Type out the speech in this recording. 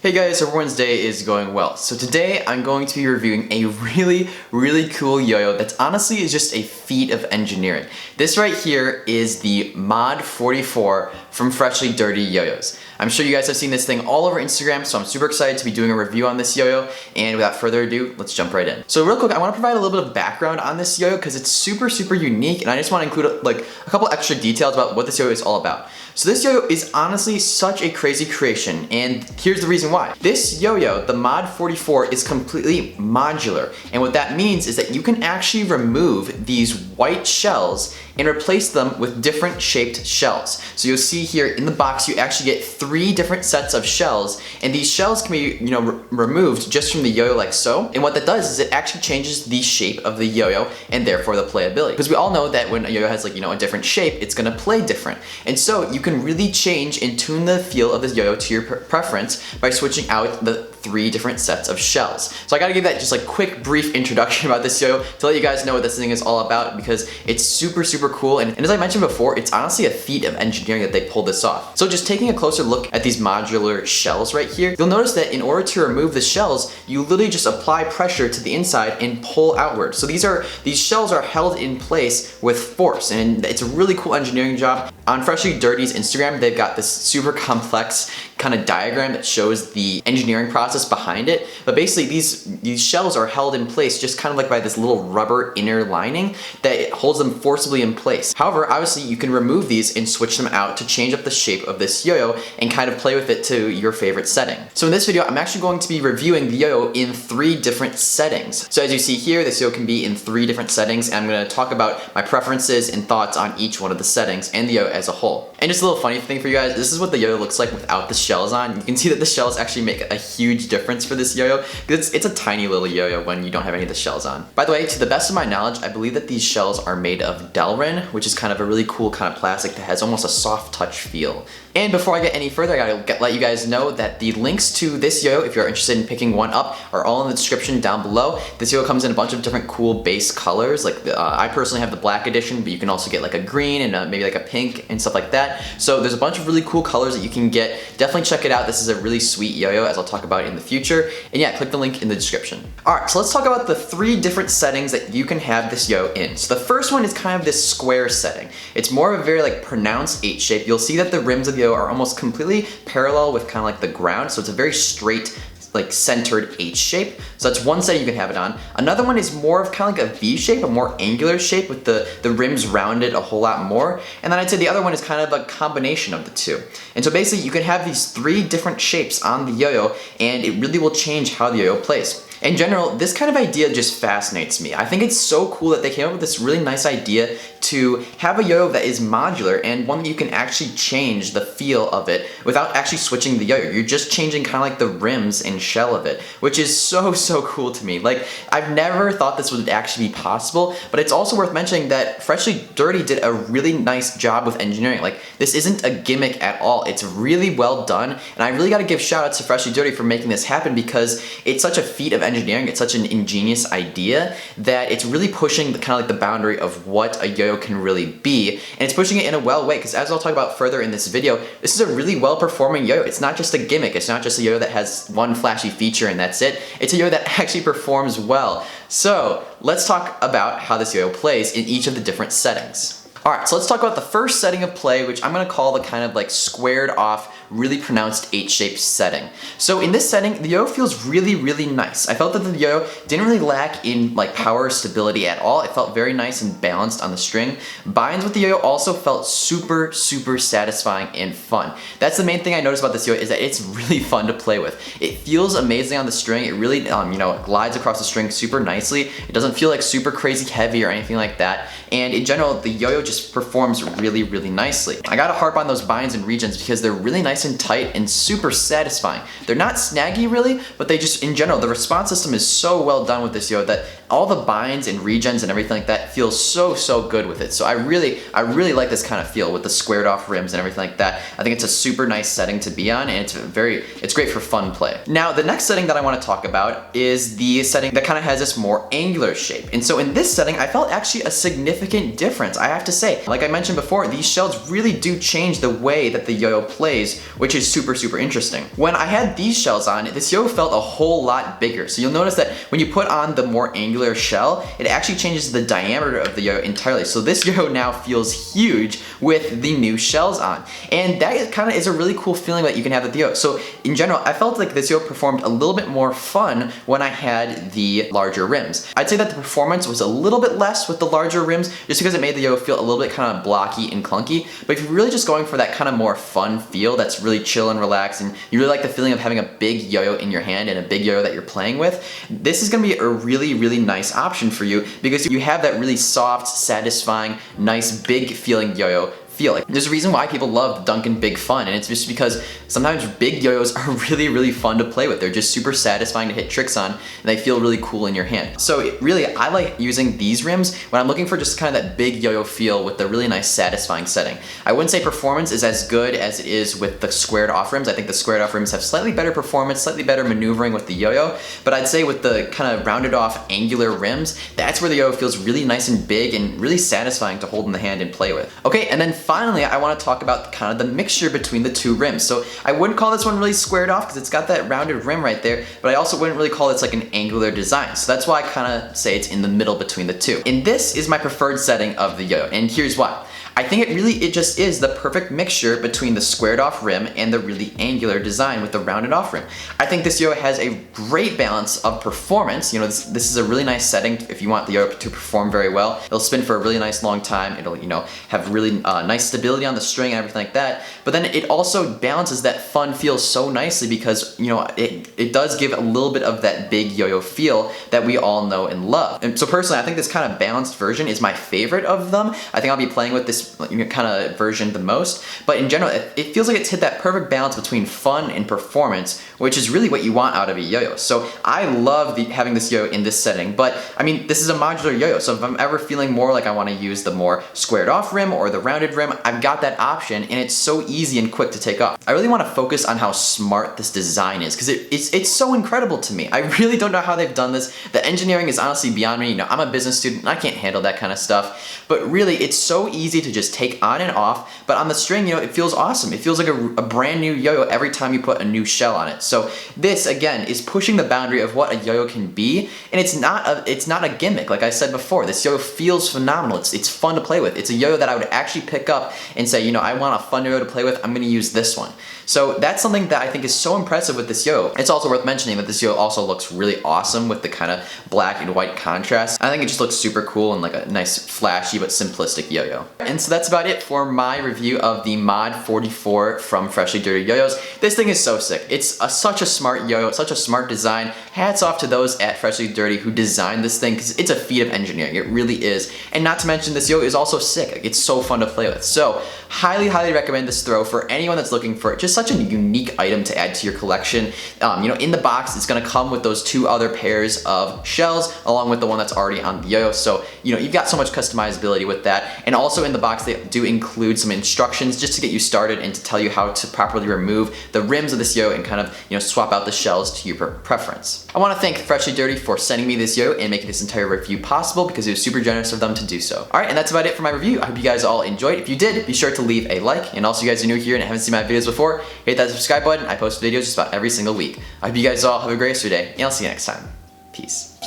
Hey guys, everyone's day is going well. So today I'm going to be reviewing a really cool yo-yo that's honestly is just a feat of engineering. This right here is the Mod44 from Freshly Dirty Yo-Yos. I'm sure you guys have seen this thing all over Instagram, so I'm super excited to be doing a review on this yo-yo, and without further ado, let's jump right in. So real quick, I want to provide a little bit of background on this yo-yo because it's super unique, and I just want to include like a couple extra details about what this yo-yo is all about. So this yo-yo is honestly such a crazy creation, and here's the reason why. This yo-yo, the Mod44, is completely modular, and what that means is that you can actually remove these white shells and replace them with different shaped shells. So you'll see here in the box you actually get 3 different sets of shells, and these shells can be removed just from the yo-yo like so. And what that does is it actually changes the shape of the yo-yo and therefore the playability. Because we all know that when a yo-yo has a different shape, it's gonna play different. And so you can really change and tune the feel of this yo-yo to your preference by switching out the 3 different sets of shells. So I gotta give that just like quick brief introduction about this yo-yo to let you guys know what this thing is all about, because it's super cool, and as I mentioned before, it's honestly a feat of engineering that they pulled this off. So just taking a closer look at these modular shells right here, you'll notice that in order to remove the shells, you literally just apply pressure to the inside and pull outward. So these shells are held in place with force, and it's a really cool engineering job. On Freshly Dirty's Instagram, they've got this super complex kind of diagram that shows the engineering process behind it. But basically these shells are held in place just kind of like by this little rubber inner lining that holds them forcibly in place. However, obviously you can remove these and switch them out to change up the shape of this yo-yo and kind of play with it to your favorite setting. So in this video, I'm actually going to be reviewing the yo-yo in 3 different settings. So as you see here, this yo-yo can be in 3 different settings, and I'm going to talk about my preferences and thoughts on each one of the settings and the yo-yo as a whole. And just a little funny thing for you guys, this is what the yo-yo looks like without the shells on. You can see that the shells actually make a huge difference for this yo-yo, because it's a tiny little yo-yo when you don't have any of the shells on. By the way, to the best of my knowledge, I believe that these shells are made of Delrin, which is kind of a really cool kind of plastic that has almost a soft touch feel. And before I get any further, I gotta let you guys know that the links to this yo-yo, if you're interested in picking one up, are all in the description down below. This yo-yo comes in a bunch of different cool base colors. Like I personally have the black edition, but you can also get like a green and maybe like a pink and stuff like that. So there's a bunch of really cool colors that you can get. Definitely check it out. This is a really sweet yo-yo, as I'll talk about in the future. And yeah, click the link in the description. Alright, so let's talk about the 3 different settings that you can have this yo-yo in. So the first one is kind of this square setting. It's more of a very like pronounced H shape. You'll see that the rims of the yo-yo are almost completely parallel with kind of like the ground, so it's a very straight, like centered H shape. So that's one setting you can have it on. Another one is more of kind of like a V shape, a more angular shape with the rims rounded a whole lot more. And then I'd say the other one is kind of a combination of the 2. And so basically you can have these 3 different shapes on the yo-yo, and it really will change how the yo-yo plays. In general, this kind of idea just fascinates me. I think it's so cool that they came up with this really nice idea to have a yo-yo that is modular and one that you can actually change the feel of it without actually switching the yo-yo. You're just changing kind of like the rims and shell of it, which is so cool to me. Like, I've never thought this would actually be possible, but it's also worth mentioning that Freshly Dirty did a really nice job with engineering. Like, this isn't a gimmick at all. It's really well done, and I really gotta give shout outs to Freshly Dirty for making this happen, because it's such a feat of engineering. It's such an ingenious idea that it's really pushing the kind of like the boundary of what a yo-yo can really be, and it's pushing it in a well way, because as I'll talk about further in this video, this is a really well performing yo-yo. It's not just a gimmick. It's not just a yo-yo that has one flashy feature and that's it. It's a yo-yo that actually performs well. So let's talk about how this yo-yo plays in each of the different settings. Alright, so let's talk about the first setting of play, which I'm going to call the kind of like squared off, really pronounced H-shaped setting. So in this setting, the yo-yo feels really nice. I felt that the yo-yo didn't really lack in like power or stability at all. It felt very nice and balanced on the string. Binds with the yo-yo also felt super satisfying and fun. That's the main thing I noticed about this yo-yo, is that it's really fun to play with. It feels amazing on the string. It really glides across the string super nicely. It doesn't feel like super crazy heavy or anything like that. And in general, the yo-yo just performs really nicely. I gotta harp on those binds and regions because they're really nice and tight and super satisfying. They're not snaggy really, but they just, in general, the response system is so well done with this yo-yo that all the binds and regens and everything like that feel so good with it. So I really like this kind of feel with the squared off rims and everything like that. I think it's a super nice setting to be on, and it's great for fun play. Now the next setting that I want to talk about is the setting that kind of has this more angular shape. And so in this setting, I felt actually a significant difference, I have to say. Like I mentioned before, these shells really do change the way that the yo-yo plays, which is super interesting. When I had these shells on, this yo-yo felt a whole lot bigger. So you'll notice that when you put on the more angular shell, it actually changes the diameter of the yo-yo entirely. So this yo-yo now feels huge with the new shells on. And that kind of is a really cool feeling that you can have with the yo-yo. So in general, I felt like this yo-yo performed a little bit more fun when I had the larger rims. I'd say that the performance was a little bit less with the larger rims just because it made the yo-yo feel a little bit kind of blocky and clunky. But if you're really just going for that kind of more fun feel that's really chill and relaxed, and you really like the feeling of having a big yo-yo in your hand and a big yo-yo that you're playing with, this is going to be a really nice option for you because you have that really soft, satisfying, nice, big feeling yo-yo feel. Like, there's a reason why people love Duncan Big Fun, and it's just because sometimes big yo-yos are really fun to play with. They're just super satisfying to hit tricks on, and they feel really cool in your hand. So really, I like using these rims when I'm looking for just kind of that big yo-yo feel with the really nice satisfying setting. I wouldn't say performance is as good as it is with the squared off rims. I think the squared off rims have slightly better performance, slightly better maneuvering with the yo-yo, but I'd say with the kind of rounded off angular rims, that's where the yo-yo feels really nice and big and really satisfying to hold in the hand and play with. Okay, and then finally, I want to talk about kind of the mixture between the two rims. So I wouldn't call this one really squared off because it's got that rounded rim right there, but I also wouldn't really call this like an angular design. So that's why I kind of say it's in the middle between the two. And this is my preferred setting of the yo-yo, and here's why. I think it just is the perfect mixture between the squared off rim and the really angular design with the rounded off rim. I think this yo-yo has a great balance of performance. You know, this is a really nice setting if you want the yo-yo to perform very well. It'll spin for a really nice long time. It'll, you know, have really nice stability on the string and everything like that. But then it also balances that fun feel so nicely because, you know, it does give a little bit of that big yo-yo feel that we all know and love. And so personally, I think this kind of balanced version is my favorite of them. I think I'll be playing with this kind of version the most, but in general it feels like it's hit that perfect balance between fun and performance, which is really what you want out of a yo-yo. So I love having this yo-yo in this setting, but I mean, this is a modular yo-yo, so if I'm ever feeling more like I want to use the more squared off rim or the rounded rim, I've got that option, and it's so easy and quick to take off. I really want to focus on how smart this design is because it's so incredible to me. I really don't know how they've done this. The engineering is honestly beyond me. You know, I'm a business student and I can't handle that kind of stuff, but really it's so easy to just take on and off. But on the string, you know, it feels awesome. It feels like a brand new yo-yo every time you put a new shell on it. So this again is pushing the boundary of what a yo-yo can be, and it's not a gimmick. Like I said before, this yo-yo feels phenomenal. It's fun to play with. It's a yo-yo that I would actually pick up and say, you know, I want a fun yo-yo to play with, I'm gonna use this one. So that's something that I think is so impressive with this yo-yo. It's also worth mentioning that this yo-yo also looks really awesome with the kind of black and white contrast. I think it just looks super cool and like a nice flashy but simplistic yo-yo. And so that's about it for my review of the Mod 44 from Freshly Dirty YoYos. This thing is so sick. It's such a smart yo-yo, such a smart design. Hats off to those at Freshly Dirty who designed this thing because it's a feat of engineering. It really is. And not to mention this yo-yo is also sick. It's so fun to play with. So highly recommend this throw for anyone that's looking for just such a unique item to add to your collection. You know, in the box it's gonna come with those two other pairs of shells along with the one that's already on the yo-yo. So you know, you've got so much customizability with that. And also in the box they do include some instructions just to get you started and to tell you how to properly remove the rims of this yo-yo and kind of, you know, swap out the shells to your preference. I want to thank Freshly Dirty for sending me this yo-yo and making this entire review possible because it was super generous of them to do so. Alright, and that's about it for my review. I hope you guys all enjoyed. If you did, be sure to leave a like, and also you guys are new here and haven't seen my videos before, hit that subscribe button. I post videos just about every single week. I hope you guys all have a great rest of your day, and I'll see you next time. Peace.